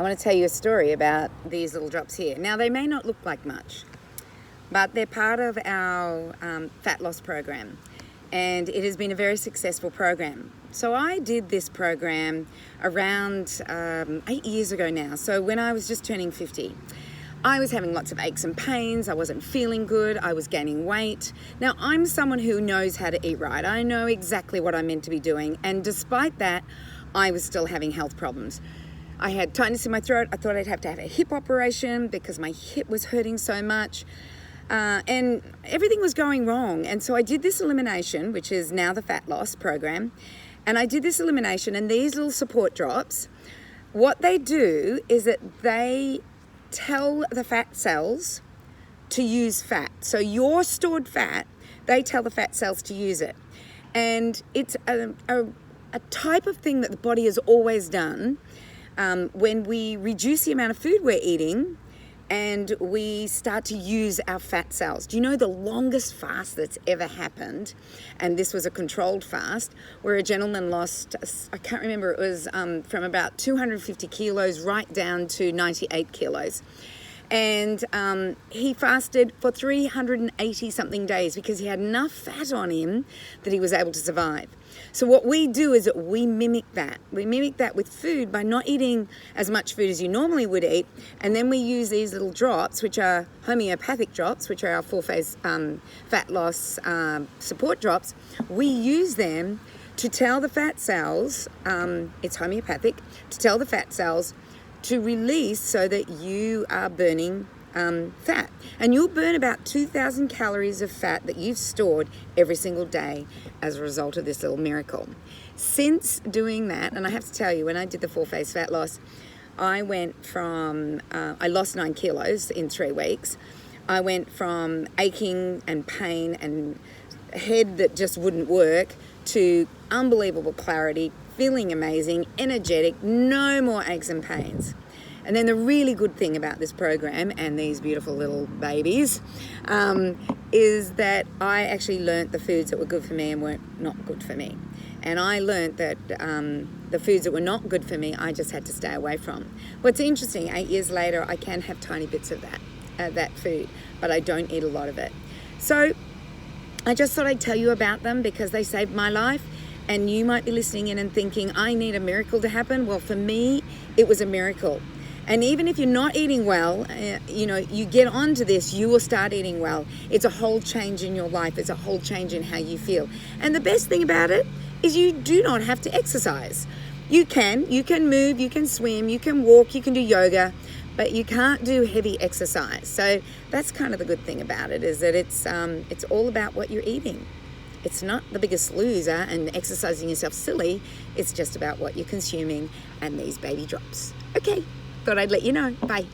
I want to tell you a story about these little drops here. Now, they may not look like much, but they're part of our fat loss program, and it has been a very successful program. So I did this program around 8 years ago now. So when I was just turning 50, I was having lots of aches and pains. I wasn't feeling good. I was gaining weight. Now, I'm someone who knows how to eat right. I know exactly what I'm meant to be doing. And despite that, I was still having health problems. I had tightness in my throat. I thought I'd have to have a hip operation because my hip was hurting so much. And everything was going wrong. And so I did this elimination, which is now the fat loss program. And I did this elimination, and these little support drops, what they do is that they tell the fat cells to use fat. So your stored fat, they tell the fat cells to use it. And it's a type of thing that the body has always done when we reduce the amount of food we're eating and we start to use our fat cells. Do you know the longest fast that's ever happened? And this was a controlled fast where a gentleman lost, I can't remember, it was from about 250 kilos right down to 98 kilos. And he fasted for 380 something days because he had enough fat on him that he was able to survive. So what we do is that we mimic that. We mimic that with food by not eating as much food as you normally would eat. And then we use these little drops, which are homeopathic drops, which are our full-phase fat loss support drops. We use them to tell the fat cells, it's homeopathic, to tell the fat cells to release so that you are burning fat. And you'll burn about 2,000 calories of fat that you've stored every single day as a result of this little miracle. Since doing that, and I have to tell you, when I did the full-phase fat loss, I went from, I lost 9 kilos in 3 weeks. I went from aching and pain and head that just wouldn't work to unbelievable clarity, feeling amazing, energetic, no more aches and pains. And then the really good thing about this program and these beautiful little babies is that I actually learnt the foods that were good for me and weren't not good for me. And I learnt that the foods that were not good for me, I just had to stay away from. What's interesting, 8 years later, I can have tiny bits of that food, but I don't eat a lot of it. So I just thought I'd tell you about them because they saved my life. And you might be listening in and thinking, I need a miracle to happen. Well, for me, it was a miracle. And even if you're not eating well, you get onto this, you will start eating well. It's a whole change in your life. It's a whole change in how you feel. And the best thing about it is you do not have to exercise. You can move, you can swim, you can walk, you can do yoga, but you can't do heavy exercise. So that's kind of the good thing about it, is that it's all about what you're eating. It's not the biggest loser and exercising yourself silly. It's just about what you're consuming and these baby drops. Okay, thought I'd let you know. Bye.